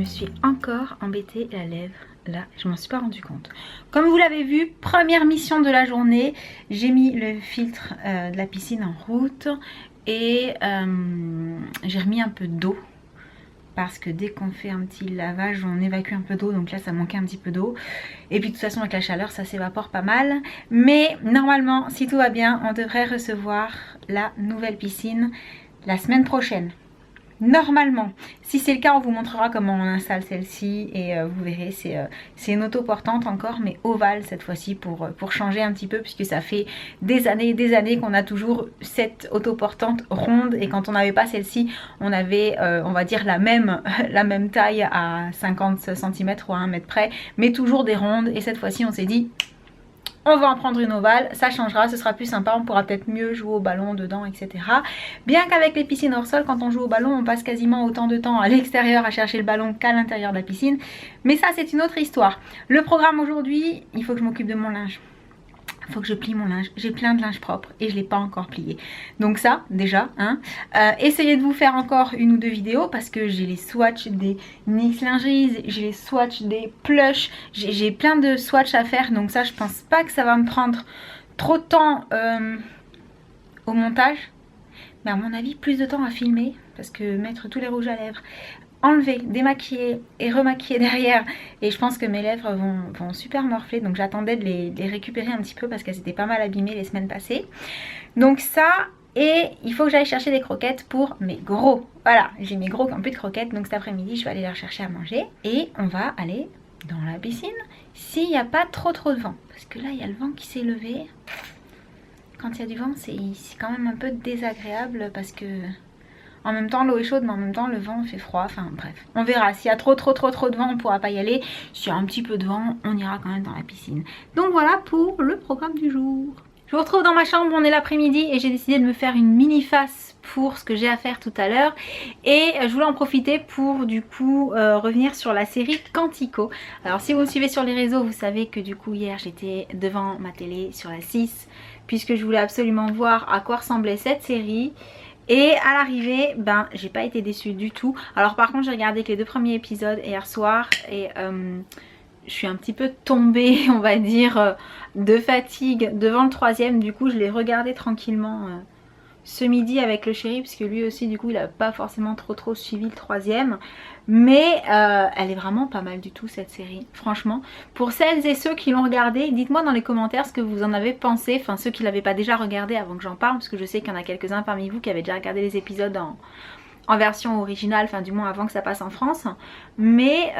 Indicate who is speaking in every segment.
Speaker 1: suis encore embêtée la lèvre. Là, je m'en suis pas rendu compte. Comme vous l'avez vu, première mission de la journée, j'ai mis le filtre de la piscine en route et j'ai remis un peu d'eau. Parce que dès qu'on fait un petit lavage, on évacue un peu d'eau. Donc là, ça manquait un petit peu d'eau. Et puis de toute façon, avec la chaleur, ça s'évapore pas mal. Mais normalement, si tout va bien, on devrait recevoir la nouvelle piscine la semaine prochaine. Normalement, si c'est le cas, on vous montrera comment on installe celle-ci et vous verrez, c'est une autoportante encore, mais ovale cette fois-ci pour changer un petit peu, puisque ça fait des années qu'on a toujours cette autoportante ronde, et quand on n'avait pas celle-ci, on avait, on va dire, la même taille à 50 cm ou à 1 mètre près, mais toujours des rondes, et cette fois-ci on s'est dit... on va en prendre une ovale, ça changera, ce sera plus sympa, on pourra peut-être mieux jouer au ballon dedans, etc. Bien qu'avec les piscines hors sol, quand on joue au ballon, on passe quasiment autant de temps à l'extérieur à chercher le ballon qu'à l'intérieur de la piscine. Mais ça, c'est une autre histoire. Le programme aujourd'hui, il faut que je m'occupe de mon linge. Il faut que je plie mon linge. J'ai plein de linge propre et je ne l'ai pas encore plié. Donc ça, déjà, hein. Essayez de vous faire encore une ou deux vidéos parce que j'ai les swatchs des NYX lingeries, j'ai les swatchs des plush, j'ai plein de swatchs à faire. Donc ça, je pense pas que ça va me prendre trop de temps au montage. Mais à mon avis, plus de temps à filmer parce que mettre tous les rouges à lèvres, enlever, démaquiller et remaquiller derrière, et je pense que mes lèvres vont super morfler, donc j'attendais de les récupérer un petit peu parce qu'elles étaient pas mal abîmées les semaines passées. Donc ça, et il faut que j'aille chercher des croquettes pour mes gros. Voilà, j'ai mes gros qui ont plus de croquettes, donc cet après-midi je vais aller les rechercher à manger et on va aller dans la piscine s'il n'y a pas trop de vent, parce que là il y a le vent qui s'est levé. Quand il y a du vent, c'est quand même un peu désagréable parce que en même temps l'eau est chaude, mais en même temps le vent fait froid, enfin bref. On verra, s'il y a trop de vent on ne pourra pas y aller. S'il y a un petit peu de vent, on ira quand même dans la piscine. Donc voilà pour le programme du jour. Je vous retrouve dans ma chambre, on est l'après-midi et j'ai décidé de me faire une mini face pour ce que j'ai à faire tout à l'heure. Et je voulais en profiter pour du coup revenir sur la série Quantico. Alors si vous me suivez sur les réseaux, vous savez que du coup hier j'étais devant ma télé sur la 6, puisque je voulais absolument voir à quoi ressemblait cette série. Et à l'arrivée, ben j'ai pas été déçue du tout. Alors par contre j'ai regardé que les 2 premiers épisodes hier soir et je suis un petit peu tombée, on va dire, de fatigue devant le 3e. Du coup je l'ai regardé tranquillement ce midi avec le chéri, puisque lui aussi du coup il a pas forcément trop suivi le 3e. Mais elle est vraiment pas mal du tout cette série, franchement. Pour celles et ceux qui l'ont regardé, dites-moi dans les commentaires ce que vous en avez pensé. Enfin ceux qui l'avaient pas déjà regardé avant que j'en parle, parce que je sais qu'il y en a quelques-uns parmi vous qui avaient déjà regardé les épisodes en version originale, enfin du moins avant que ça passe en France. Mais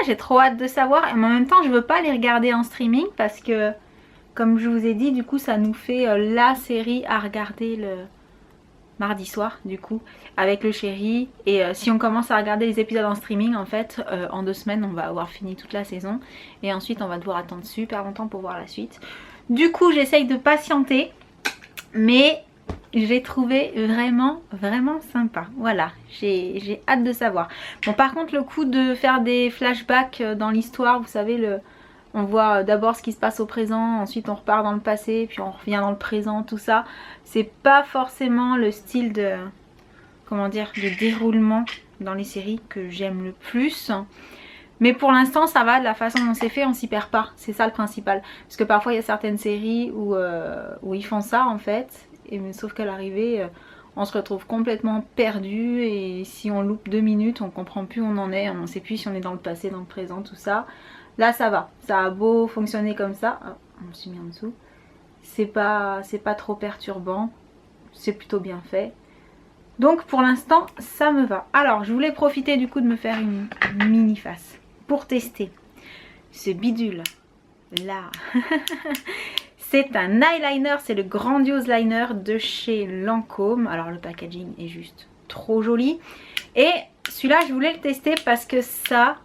Speaker 1: j'ai trop hâte de savoir. Et en même temps je veux pas les regarder en streaming parce que, comme je vous ai dit, du coup ça nous fait la série à regarder le mardi soir du coup avec le chéri. Et si on commence à regarder les épisodes en streaming, en fait en 2 semaines on va avoir fini toute la saison et ensuite on va devoir attendre super longtemps pour voir la suite. Du coup j'essaye de patienter, mais j'ai trouvé vraiment sympa. Voilà, j'ai hâte de savoir. Bon par contre le coup de faire des flashbacks dans l'histoire, vous savez, on voit d'abord ce qui se passe au présent, ensuite on repart dans le passé, puis on revient dans le présent, tout ça. C'est pas forcément le style de, comment dire, de déroulement dans les séries que j'aime le plus. Mais pour l'instant ça va, de la façon dont c'est fait, on s'y perd pas. C'est ça le principal. Parce que parfois il y a certaines séries où ils font ça en fait. Sauf qu'à l'arrivée, on se retrouve complètement perdu. Et si on loupe 2 minutes, on comprend plus où on en est. On ne sait plus si on est dans le passé, dans le présent, tout ça. Là ça va, ça a beau fonctionner comme ça, on me suis mis en dessous, c'est pas trop perturbant, c'est plutôt bien fait. Donc pour l'instant ça me va. Alors je voulais profiter du coup de me faire une mini face pour tester ce bidule là. C'est un eyeliner, c'est le Grandiose Liner de chez Lancôme. Alors le packaging est juste trop joli. Et celui-là je voulais le tester parce que ça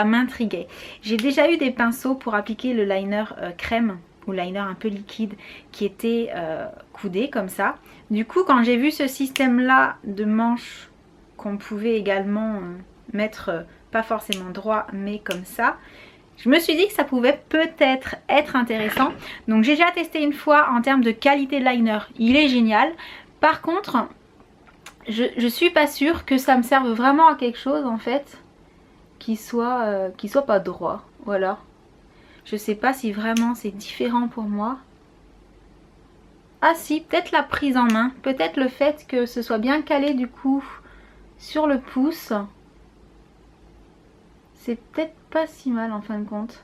Speaker 1: m'intriguait. J'ai déjà eu des pinceaux pour appliquer le liner crème ou liner un peu liquide qui était coudé comme ça. Du coup quand j'ai vu ce système là de manches qu'on pouvait également mettre pas forcément droit mais comme ça, je me suis dit que ça pouvait peut-être être intéressant. Donc j'ai déjà testé une fois en termes de qualité de liner, il est génial. Par contre je suis pas sûre que ça me serve vraiment à quelque chose en fait. qui soit pas droit. Voilà. Je sais pas si vraiment c'est différent pour moi. Ah si, peut-être la prise en main. Peut-être le fait que ce soit bien calé du coup sur le pouce. C'est peut-être pas si mal en fin de compte.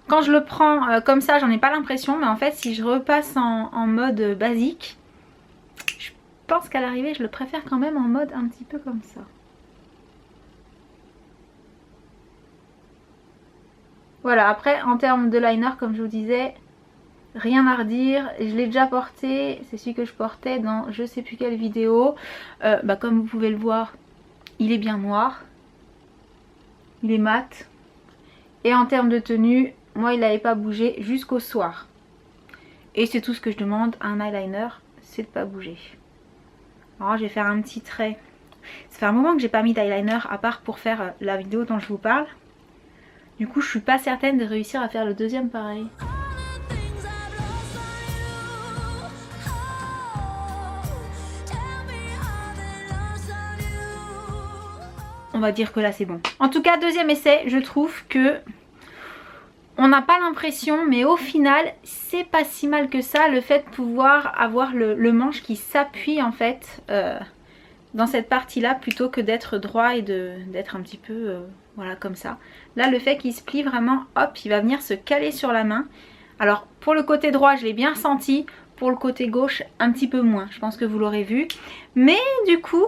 Speaker 1: Quand je le prends comme ça, j'en ai pas l'impression. Mais en fait, si je repasse en mode basique, je pense qu'à l'arrivée, je le préfère quand même en mode un petit peu comme ça. Voilà, après en termes de liner, comme je vous disais, rien à redire. Je l'ai déjà porté, c'est celui que je portais dans je sais plus quelle vidéo. Comme vous pouvez le voir, il est bien noir. Il est mat. Et en termes de tenue, moi il n'avait pas bougé jusqu'au soir. Et c'est tout ce que je demande à un eyeliner, c'est de pas bouger. Alors je vais faire un petit trait. Ça fait un moment que j'ai pas mis d'eyeliner à part pour faire la vidéo dont je vous parle. Du coup je suis pas certaine de réussir à faire le deuxième pareil. On va dire que là c'est bon. En tout cas deuxième essai, je trouve que on n'a pas l'impression, mais au final c'est pas si mal que ça, le fait de pouvoir avoir le manche qui s'appuie en fait dans cette partie là plutôt que d'être droit et d'être un petit peu voilà comme ça. Là le fait qu'il se plie vraiment, hop, il va venir se caler sur la main. Alors pour le côté droit je l'ai bien senti, pour le côté gauche un petit peu moins, je pense que vous l'aurez vu. Mais du coup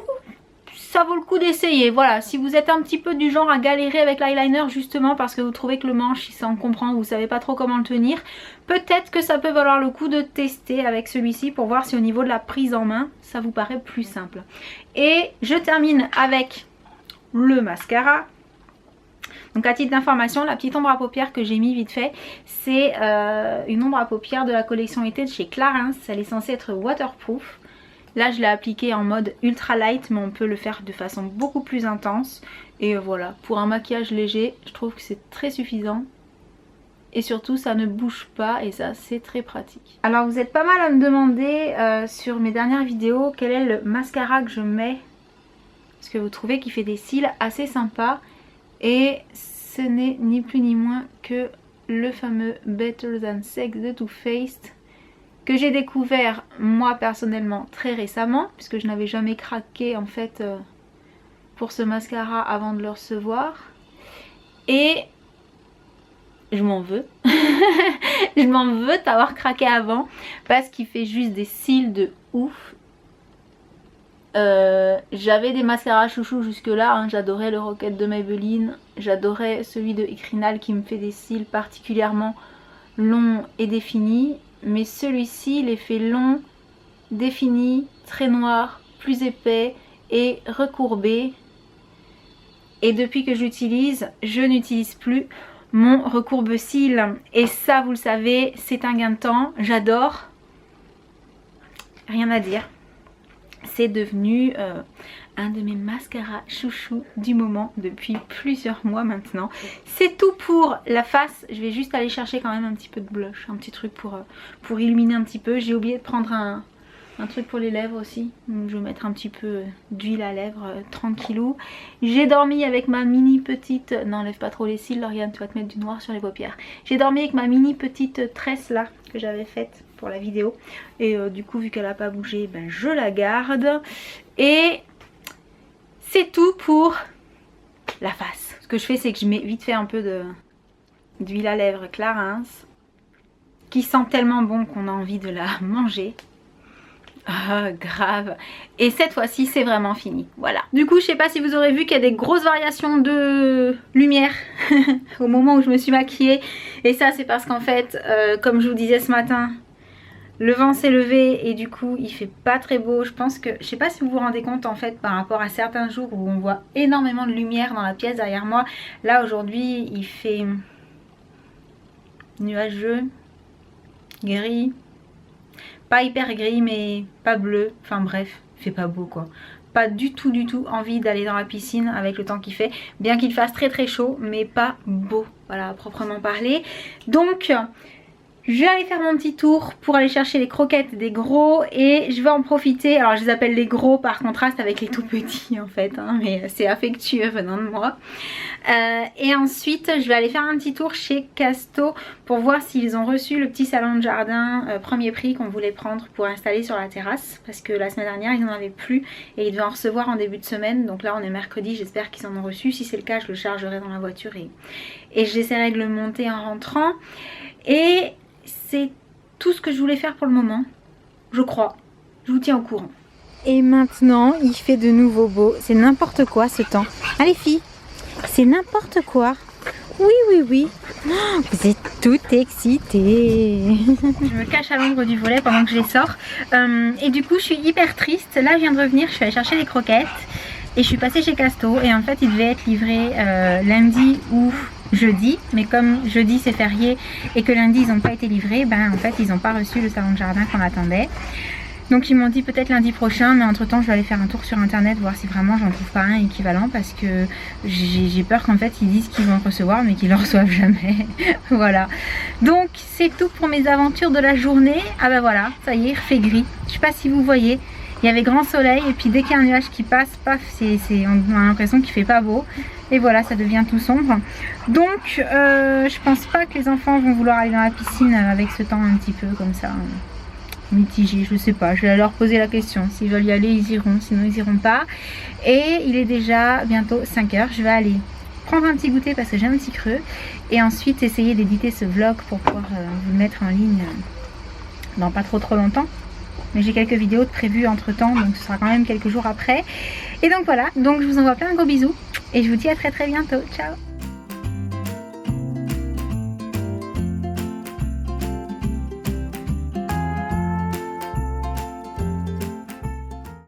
Speaker 1: ça vaut le coup d'essayer. Voilà, si vous êtes un petit peu du genre à galérer avec l'eyeliner justement parce que vous trouvez que le manche il s'encombrant, vous savez pas trop comment le tenir, peut-être que ça peut valoir le coup de tester avec celui-ci pour voir si au niveau de la prise en main ça vous paraît plus simple. Et je termine avec le mascara. Donc à titre d'information, la petite ombre à paupières que j'ai mis vite fait, c'est une ombre à paupières de la collection été de chez Clarins. Elle est censée être waterproof. Là je l'ai appliqué en mode ultra light, mais on peut le faire de façon beaucoup plus intense. Et voilà, pour un maquillage léger, je trouve que c'est très suffisant. Et surtout ça ne bouge pas et ça c'est très pratique. Alors vous êtes pas mal à me demander sur mes dernières vidéos quel est le mascara que je mets. Parce que vous trouvez qu'il fait des cils assez sympas. Et ce n'est ni plus ni moins que le fameux Better Than Sex de Too Faced, que j'ai découvert moi personnellement très récemment, puisque je n'avais jamais craqué en fait pour ce mascara avant de le recevoir. Et je m'en veux. Je m'en veux d'avoir craqué avant, parce qu'il fait juste des cils de ouf. J'avais des mascaras chouchou jusque là, hein. J'adorais le Rocket de Maybelline, j'adorais celui de Icrinal qui me fait des cils particulièrement longs et définis. Mais celui-ci, l'effet long, défini, très noir, plus épais et recourbé. Et depuis que j'utilise, je n'utilise plus mon recourbe-cils. Et ça, vous le savez, c'est un gain de temps. J'adore. Rien à dire. C'est devenu un de mes mascaras chouchou du moment depuis plusieurs mois maintenant. C'est tout pour la face. Je vais juste aller chercher quand même un petit peu de blush, un petit truc pour illuminer un petit peu. J'ai oublié de prendre un truc pour les lèvres aussi. Donc je vais mettre un petit peu d'huile à lèvres tranquillou. J'ai dormi avec ma mini petite... N'enlève pas trop les cils Lauriane, tu vas te mettre du noir sur les paupières. J'ai dormi avec ma mini petite tresse là que j'avais faite pour la vidéo. Et du coup vu qu'elle n'a pas bougé, ben, je la garde. Et c'est tout pour la face. Ce que je fais, c'est que je mets vite fait un peu d'huile à lèvres Clarins, qui sent tellement bon qu'on a envie de la manger. Ah, grave. Et cette fois-ci c'est vraiment fini. Voilà. Du coup je sais pas si vous aurez vu qu'il y a des grosses variations de lumière au moment où je me suis maquillée. Et ça c'est parce qu'en fait comme je vous disais ce matin, le vent s'est levé et du coup il fait pas très beau. Je pense que, je sais pas si vous vous rendez compte en fait par rapport à certains jours où on voit énormément de lumière dans la pièce derrière moi. Là aujourd'hui il fait nuageux, gris. Pas hyper gris mais pas bleu, enfin bref, il fait pas beau quoi. Pas du tout envie d'aller dans la piscine avec le temps qu'il fait, bien qu'il fasse très très chaud, mais pas beau, voilà, à proprement parler. Donc Je vais aller faire mon petit tour pour aller chercher les croquettes des gros et je vais en profiter. Alors je les appelle les gros par contraste avec les tout petits en fait, hein, mais c'est affectueux venant de moi. Et ensuite je vais aller faire un petit tour chez Casto pour voir s'ils ont reçu le petit salon de jardin premier prix qu'on voulait prendre pour installer sur la terrasse. Parce que la semaine dernière ils n'en avaient plus et ils devaient en recevoir en début de semaine. Donc là on est mercredi, j'espère qu'ils en ont reçu. Si c'est le cas je le chargerai dans la voiture et j'essaierai de le monter en rentrant. Et c'est tout ce que je voulais faire pour le moment, je crois. Je vous tiens au courant. Et maintenant, il fait de nouveau beau. C'est n'importe quoi ce temps. Allez filles, c'est n'importe quoi. Oui, oui, oui. Oh, vous êtes toutes excitées. Je me cache à l'ombre du volet pendant que je les sors. Et du coup, je suis hyper triste. Là, je viens de revenir, je suis allée chercher les croquettes. Et je suis passée chez Casto. Et en fait, il devait être livré lundi ou jeudi, mais comme jeudi c'est férié et que lundi ils n'ont pas été livrés, ben en fait ils n'ont pas reçu le salon de jardin qu'on attendait. Donc ils m'ont dit peut-être lundi prochain, mais entre temps je vais aller faire un tour sur internet voir si vraiment j'en trouve pas un équivalent, parce que j'ai peur qu'en fait ils disent qu'ils vont le recevoir mais qu'ils le reçoivent jamais. Voilà, donc c'est tout pour mes aventures de la journée. Ah ben voilà, ça y est, il refait gris, je sais pas si vous voyez. Il y avait grand soleil et puis dès qu'il y a un nuage qui passe, paf, on a l'impression qu'il fait pas beau. Et voilà, ça devient tout sombre. Donc, je pense pas que les enfants vont vouloir aller dans la piscine avec ce temps un petit peu comme ça, mitigé. Je sais pas, je vais leur poser la question. S'ils veulent y aller, ils iront. Sinon, ils iront pas. Et il est déjà bientôt 5 h. Je vais aller prendre un petit goûter parce que j'ai un petit creux. Et ensuite, essayer d'éditer ce vlog pour pouvoir vous le mettre en ligne dans pas trop longtemps. Mais j'ai quelques vidéos de prévues entre temps, donc ce sera quand même quelques jours après. Et donc voilà, donc je vous envoie plein de gros bisous et je vous dis à très bientôt. Ciao!